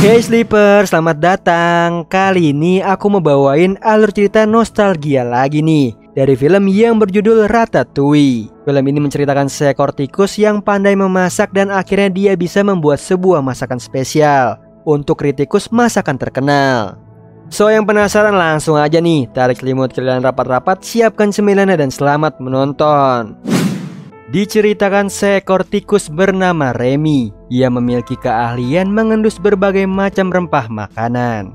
Hey Sleeper, selamat datang. Kali ini aku mau bawain alur cerita nostalgia lagi nih, dari film yang berjudul Ratatouille. Film ini menceritakan seekor tikus yang pandai memasak dan akhirnya dia bisa membuat sebuah masakan spesial untuk kritikus masakan terkenal. So yang penasaran langsung aja nih, tarik selimut kalian rapat-rapat, siapkan cemilannya dan selamat menonton. Diceritakan seekor tikus bernama Remy. Ia memiliki keahlian mengendus berbagai macam rempah makanan.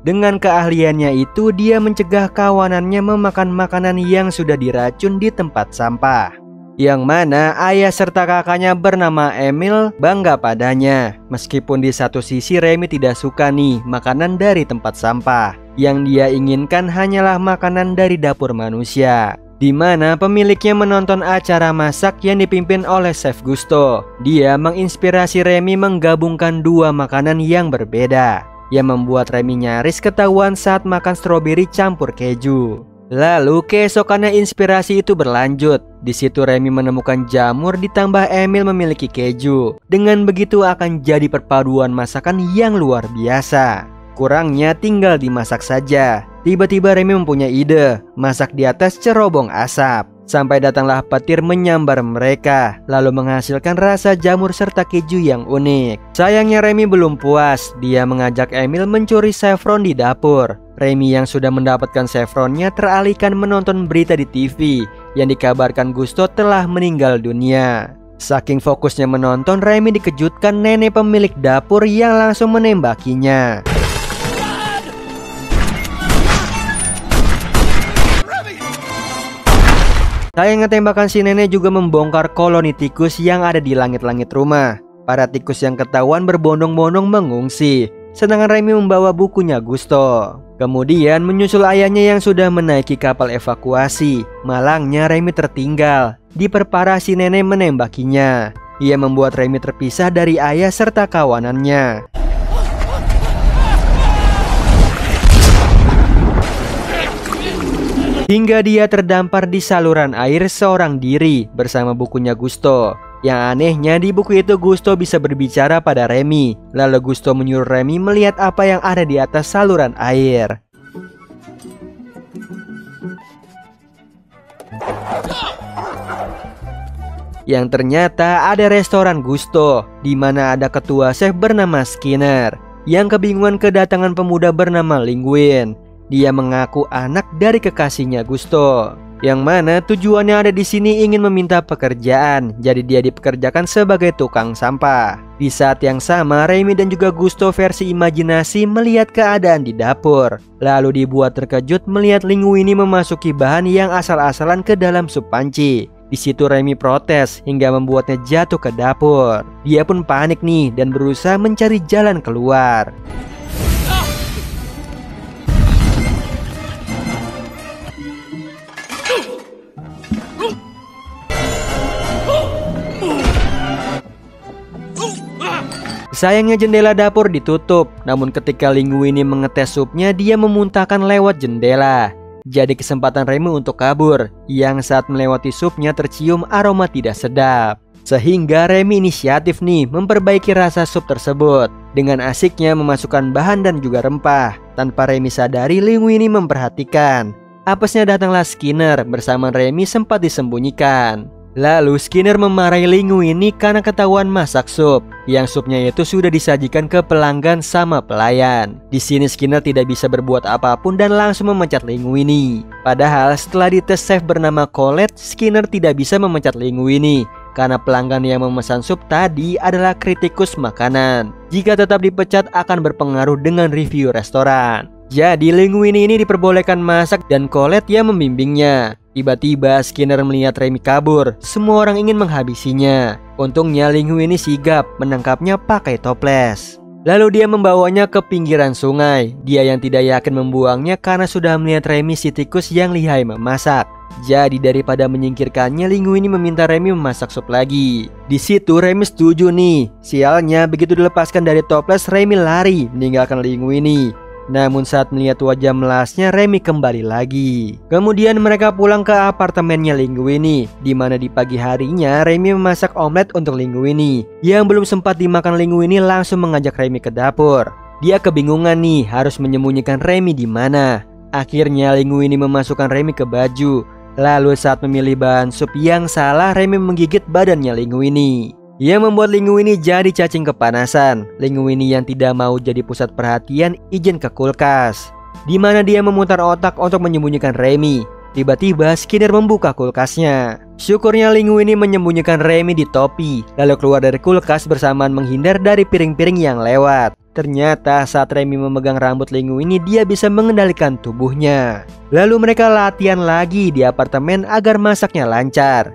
Dengan keahliannya itu, dia mencegah kawanannya memakan makanan yang sudah diracun di tempat sampah. Yang mana ayah serta kakaknya bernama Emil bangga padanya. Meskipun di satu sisi Remy tidak suka nih makanan dari tempat sampah. Yang dia inginkan hanyalah makanan dari dapur manusia, di mana pemiliknya menonton acara masak yang dipimpin oleh Chef Gusto. Dia menginspirasi Remy menggabungkan dua makanan yang berbeda, yang membuat Remy nyaris ketahuan saat makan stroberi campur keju. Lalu keesokannya inspirasi itu berlanjut. Di situ Remy menemukan jamur ditambah Emil memiliki keju. Dengan begitu akan jadi perpaduan masakan yang luar biasa. Kurangnya tinggal dimasak saja. Tiba-tiba Remy mempunyai ide, masak di atas cerobong asap. Sampai datanglah petir menyambar mereka, lalu menghasilkan rasa jamur serta keju yang unik. Sayangnya Remy belum puas, dia mengajak Emil mencuri saffron di dapur. Remy yang sudah mendapatkan saffronnya teralihkan menonton berita di TV yang dikabarkan Gusto telah meninggal dunia. Saking fokusnya menonton, Remy dikejutkan nenek pemilik dapur yang langsung menembakinya. Sayangnya tembakan si nenek juga membongkar koloni tikus yang ada di langit-langit rumah. Para tikus yang ketahuan berbondong-bondong mengungsi, sedangkan Remy membawa bukunya Gusto. Kemudian menyusul ayahnya yang sudah menaiki kapal evakuasi. Malangnya Remy tertinggal, diperparah si nenek menembakinya. Ia membuat Remy terpisah dari ayah serta kawanannya. Hingga dia terdampar di saluran air seorang diri bersama bukunya Gusto. Yang anehnya di buku itu Gusto bisa berbicara pada Remy. Lalu Gusto menyuruh Remy melihat apa yang ada di atas saluran air. Yang ternyata ada restoran Gusto, di mana ada ketua chef bernama Skinner yang kebingungan kedatangan pemuda bernama Linguin. Dia mengaku anak dari kekasihnya Gusto, yang mana tujuannya ada di sini ingin meminta pekerjaan. Jadi dia dipekerjakan sebagai tukang sampah. Di saat yang sama Remy dan juga Gusto versi imajinasi melihat keadaan di dapur. Lalu dibuat terkejut melihat Linguini memasuki bahan yang asal-asalan ke dalam sup panci. Di situ Remy protes hingga membuatnya jatuh ke dapur. Dia pun panik nih dan berusaha mencari jalan keluar. Sayangnya jendela dapur ditutup, namun ketika Linguini mengetes supnya dia memuntahkan lewat jendela. Jadi kesempatan Remy untuk kabur, yang saat melewati supnya tercium aroma tidak sedap. Sehingga Remy inisiatif nih memperbaiki rasa sup tersebut dengan asiknya memasukkan bahan dan juga rempah. Tanpa Remy sadari, Linguini memperhatikan. Apesnya datanglah Skinner bersama Remy sempat disembunyikan. Lalu Skinner memarahi Linguini karena ketahuan masak sup, yang supnya itu sudah disajikan ke pelanggan sama pelayan. Di sini Skinner tidak bisa berbuat apapun dan langsung memecat Linguini. Padahal setelah dites chef bernama Colette, Skinner tidak bisa memecat Linguini karena pelanggan yang memesan sup tadi adalah kritikus makanan. Jika tetap dipecat akan berpengaruh dengan review restoran. Jadi Linguini ini diperbolehkan masak dan Colette yang membimbingnya. Tiba-tiba Skinner melihat Remy kabur. Semua orang ingin menghabisinya. Untungnya Linguini sigap menangkapnya pakai toples. Lalu dia membawanya ke pinggiran sungai. Dia yang tidak yakin membuangnya karena sudah melihat Remy si tikus yang lihai memasak. Jadi daripada menyingkirkannya, Linguini meminta Remy memasak sup lagi. Di situ Remy setuju nih. Sialnya begitu dilepaskan dari toples, Remy lari meninggalkan Linguini. Namun saat melihat wajah melasnya, Remy kembali lagi. Kemudian mereka pulang ke apartemennya Linguini, di mana di pagi harinya Remy memasak omelet untuk Linguini. Yang belum sempat dimakan, Linguini langsung mengajak Remy ke dapur. Dia kebingungan nih harus menyembunyikan Remy di mana. Akhirnya Linguini memasukkan Remy ke baju. Lalu saat memilih bahan sup yang salah, Remy menggigit badannya Linguini, yang membuat Linguini jadi cacing kepanasan. Linguini yang tidak mau jadi pusat perhatian izin ke kulkas, di mana dia memutar otak untuk menyembunyikan Remy. Tiba-tiba Skinner membuka kulkasnya. Syukurnya Linguini menyembunyikan Remy di topi, lalu keluar dari kulkas bersamaan menghindar dari piring-piring yang lewat. Ternyata saat Remy memegang rambut Linguini, dia bisa mengendalikan tubuhnya. Lalu mereka latihan lagi di apartemen agar masaknya lancar.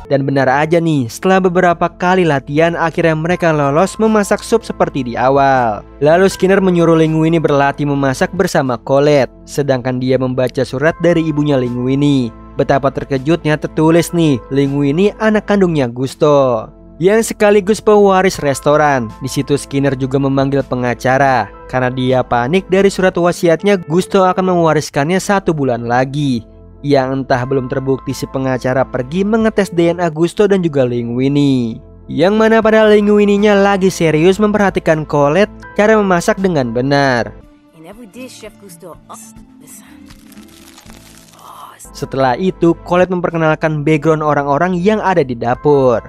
Dan benar aja nih, setelah beberapa kali latihan, akhirnya mereka lolos memasak sup seperti di awal. Lalu Skinner menyuruh Linguini berlatih memasak bersama Colette, sedangkan dia membaca surat dari ibunya Linguini. Betapa terkejutnya tertulis nih, Linguini anak kandungnya Gusto, yang sekaligus pewaris restoran. Di situ Skinner juga memanggil pengacara, karena dia panik dari surat wasiatnya Gusto akan mewariskannya 1 bulan lagi. Yang entah belum terbukti si pengacara pergi mengetes DNA Gusto dan juga Linguini, yang mana padahal Linguininya lagi serius memperhatikan Colette cara memasak dengan benar. Setelah itu Colette memperkenalkan background orang-orang yang ada di dapur.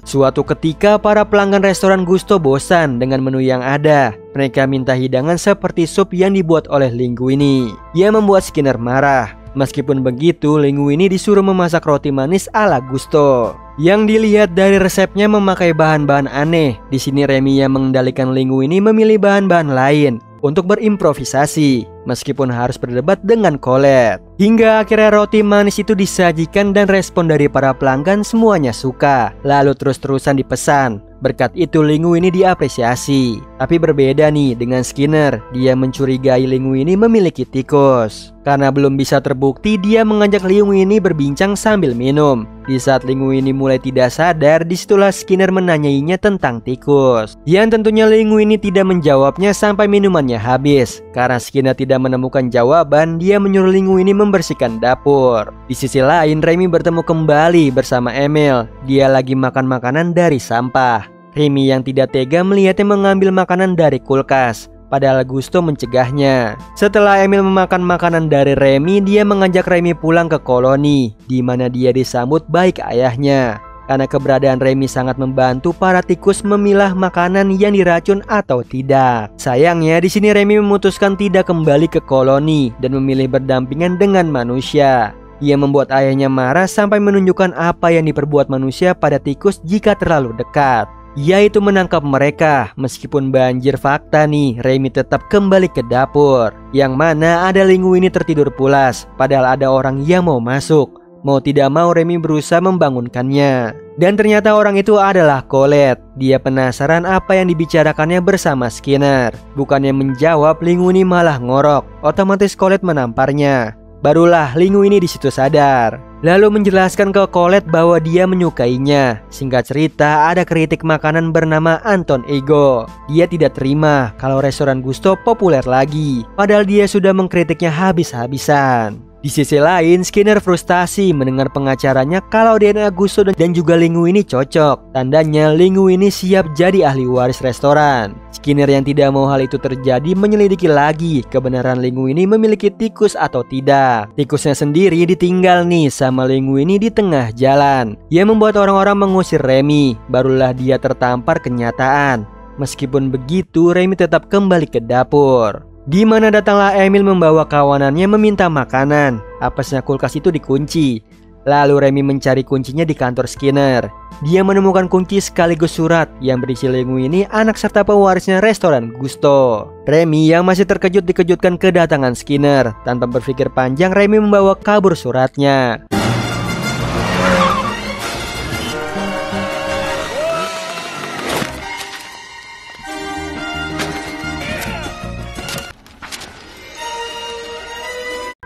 Suatu ketika para pelanggan restoran Gusto bosan dengan menu yang ada. Mereka minta hidangan seperti sup yang dibuat oleh Linguini, yang membuat Skinner marah. Meskipun begitu, Linguini disuruh memasak roti manis ala Gusto, yang dilihat dari resepnya memakai bahan-bahan aneh. Di sini Remy yang mengendalikan Linguini memilih bahan-bahan lain untuk berimprovisasi, meskipun harus berdebat dengan Colette. Hingga akhirnya roti manis itu disajikan dan respon dari para pelanggan semuanya suka. Lalu terus-terusan dipesan. Berkat itu Linguini diapresiasi. Tapi berbeda nih dengan Skinner, dia mencurigai Linguini memiliki tikus. Karena belum bisa terbukti, dia mengajak Linguini berbincang sambil minum. Di saat Linguini mulai tidak sadar, disitulah Skinner menanyainya tentang tikus, yang tentunya Linguini tidak menjawabnya sampai minumannya habis. Karena Skinner tidak menemukan jawaban, dia menyuruh Linguini membersihkan dapur. Di sisi lain, Remy bertemu kembali bersama Emil. Dia lagi makan makanan dari sampah. Remy yang tidak tega melihatnya mengambil makanan dari kulkas, padahal Gusto mencegahnya. Setelah Emil memakan makanan dari Remy, dia mengajak Remy pulang ke koloni, di mana dia disambut baik ayahnya. Karena keberadaan Remy sangat membantu para tikus memilah makanan yang diracun atau tidak. Sayangnya di sini Remy memutuskan tidak kembali ke koloni dan memilih berdampingan dengan manusia. Ia membuat ayahnya marah sampai menunjukkan apa yang diperbuat manusia pada tikus jika terlalu dekat, yaitu menangkap mereka. Meskipun banjir fakta nih, Remy tetap kembali ke dapur, yang mana ada Linguini tertidur pulas, padahal ada orang yang mau masuk. Mau tidak mau Remy berusaha membangunkannya, dan ternyata orang itu adalah Colette. Dia penasaran apa yang dibicarakannya bersama Skinner. Bukannya menjawab, Linguini malah ngorok. Otomatis Colette menamparnya. Barulah Linguini di situ sadar, lalu menjelaskan ke Colette bahwa dia menyukainya. Singkat cerita, ada kritik makanan bernama Anton Ego. Dia tidak terima kalau restoran Gusto populer lagi, padahal dia sudah mengkritiknya habis-habisan. Di sisi lain, Skinner frustasi mendengar pengacaranya kalau DNA Gusto dan juga Linguini cocok. Tandanya Linguini siap jadi ahli waris restoran. Skinner yang tidak mau hal itu terjadi menyelidiki lagi kebenaran Linguini memiliki tikus atau tidak. Tikusnya sendiri ditinggal nih sama Linguini di tengah jalan, yang membuat orang-orang mengusir Remy. Barulah dia tertampar kenyataan. Meskipun begitu, Remy tetap kembali ke dapur, di mana datanglah Emil membawa kawanannya meminta makanan. Apesnya kulkas itu dikunci. Lalu Remy mencari kuncinya di kantor Skinner. Dia menemukan kunci sekaligus surat yang berisi Linguini, anak serta pewarisnya restoran Gusto. Remy yang masih terkejut dikejutkan kedatangan Skinner. Tanpa berpikir panjang, Remy membawa kabur suratnya.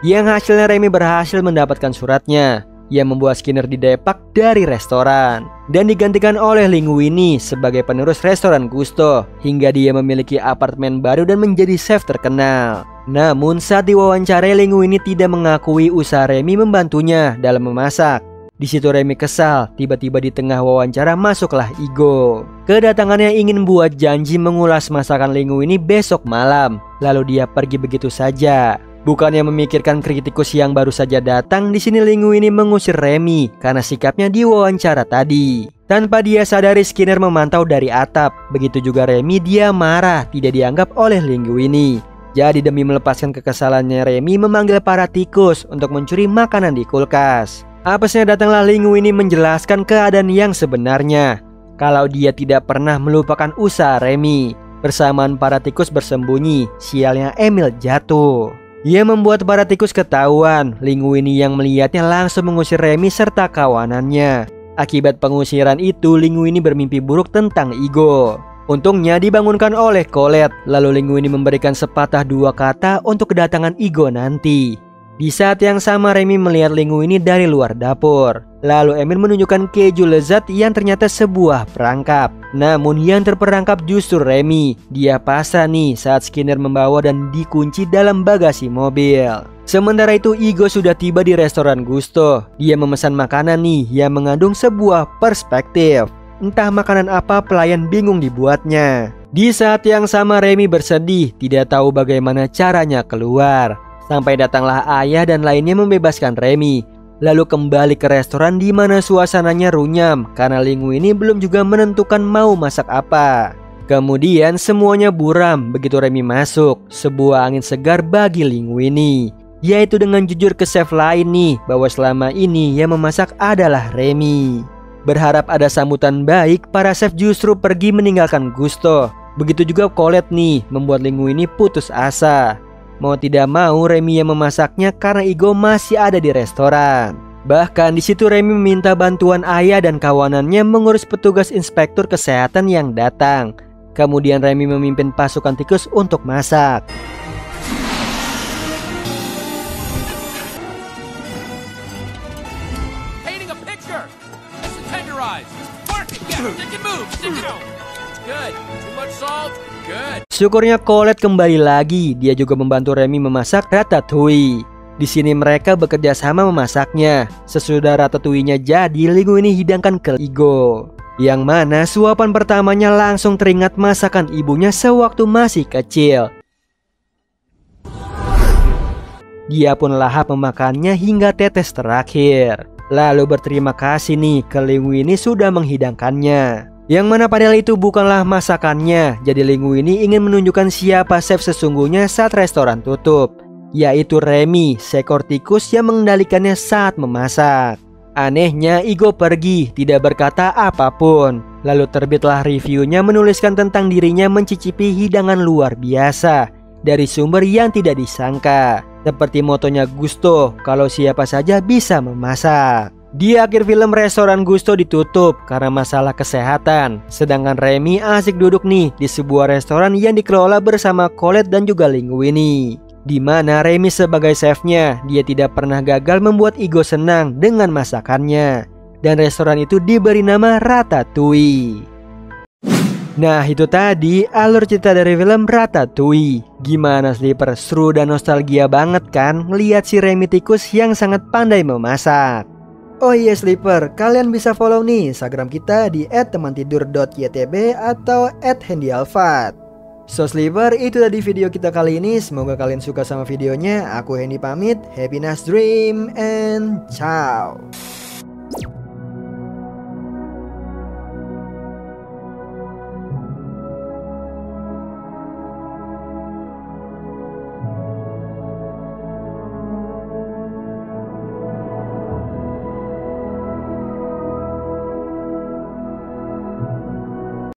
Yang hasilnya Remy berhasil mendapatkan suratnya yang membuat Skinner didepak dari restoran dan digantikan oleh Linguini sebagai penerus restoran Gusto hingga dia memiliki apartemen baru dan menjadi chef terkenal. Namun saat diwawancarai, Linguini tidak mengakui usaha Remy membantunya dalam memasak. Di situ Remy kesal, tiba-tiba di tengah wawancara masuklah Igo. Kedatangannya ingin buat janji mengulas masakan Linguini besok malam, lalu dia pergi begitu saja. Bukannya memikirkan kritikus yang baru saja datang, di sini Linguini mengusir Remy karena sikapnya di wawancara tadi. Tanpa dia sadari, Skinner memantau dari atap. Begitu juga Remy, dia marah tidak dianggap oleh Linguini. Jadi demi melepaskan kekesalannya, Remy memanggil para tikus untuk mencuri makanan di kulkas. Apesnya datanglah Linguini menjelaskan keadaan yang sebenarnya, kalau dia tidak pernah melupakan usaha Remy. Bersamaan para tikus bersembunyi, sialnya Emil jatuh. Ia membuat para tikus ketahuan. Linguini yang melihatnya langsung mengusir Remy serta kawanannya. Akibat pengusiran itu, Linguini bermimpi buruk tentang Igo. Untungnya dibangunkan oleh Colette. Lalu Linguini memberikan sepatah dua kata untuk kedatangan Igo nanti. Di saat yang sama, Remy melihat Linguini dari luar dapur. Lalu Emil menunjukkan keju lezat yang ternyata sebuah perangkap. Namun yang terperangkap justru Remy. Dia pasrah nih saat Skinner membawa dan dikunci dalam bagasi mobil. Sementara itu Igo sudah tiba di restoran Gusto. Dia memesan makanan nih yang mengandung sebuah perspektif. Entah makanan apa, pelayan bingung dibuatnya. Di saat yang sama Remy bersedih, tidak tahu bagaimana caranya keluar. Sampai datanglah ayah dan lainnya membebaskan Remy. Lalu kembali ke restoran di mana suasananya runyam karena Linguini belum juga menentukan mau masak apa. Kemudian semuanya buram begitu Remy masuk. Sebuah angin segar bagi Linguini, yaitu dengan jujur ke chef lain nih bahwa selama ini yang memasak adalah Remy. Berharap ada sambutan baik, para chef justru pergi meninggalkan Gusto. Begitu juga Colette nih membuat Linguini putus asa. Mau tidak mau Remy yang memasaknya karena Igo masih ada di restoran. Bahkan di situ Remy meminta bantuan ayah dan kawanannya mengurus petugas inspektur kesehatan yang datang. Kemudian Remy memimpin pasukan tikus untuk masak. Syukurnya Colette kembali lagi. Dia juga membantu Remy memasak ratatouille. Di sini mereka bekerja sama memasaknya. Sesudah ratatouille-nya jadi, Linguini hidangkan ke Igo. Yang mana suapan pertamanya langsung teringat masakan ibunya sewaktu masih kecil. Dia pun lahap memakannya hingga tetes terakhir. Lalu berterima kasih nih ke Linguini sudah menghidangkannya. Yang mana padahal itu bukanlah masakannya. Jadi Linguini ingin menunjukkan siapa chef sesungguhnya saat restoran tutup, yaitu Remy, seekor tikus yang mengendalikannya saat memasak. Anehnya Igo pergi, tidak berkata apapun. Lalu terbitlah reviewnya menuliskan tentang dirinya mencicipi hidangan luar biasa dari sumber yang tidak disangka. Seperti motonya Gusto, kalau siapa saja bisa memasak. Di akhir film restoran Gusto ditutup karena masalah kesehatan. Sedangkan Remy asik duduk nih di sebuah restoran yang dikelola bersama Colette dan juga Linguini. Di mana Remy sebagai chefnya, dia tidak pernah gagal membuat Igo senang dengan masakannya. Dan restoran itu diberi nama Ratatouille. Nah itu tadi alur cerita dari film Ratatouille. Gimana Sleeper? Seru dan nostalgia banget kan ngeliat si Remy tikus yang sangat pandai memasak. Oh iya Sleeper, kalian bisa follow nih Instagram kita di @temantidur.ytb atau @handyalfat. So Sleeper, itu tadi video kita kali ini. Semoga kalian suka sama videonya. Aku Hendy pamit. Happy nice dream and ciao.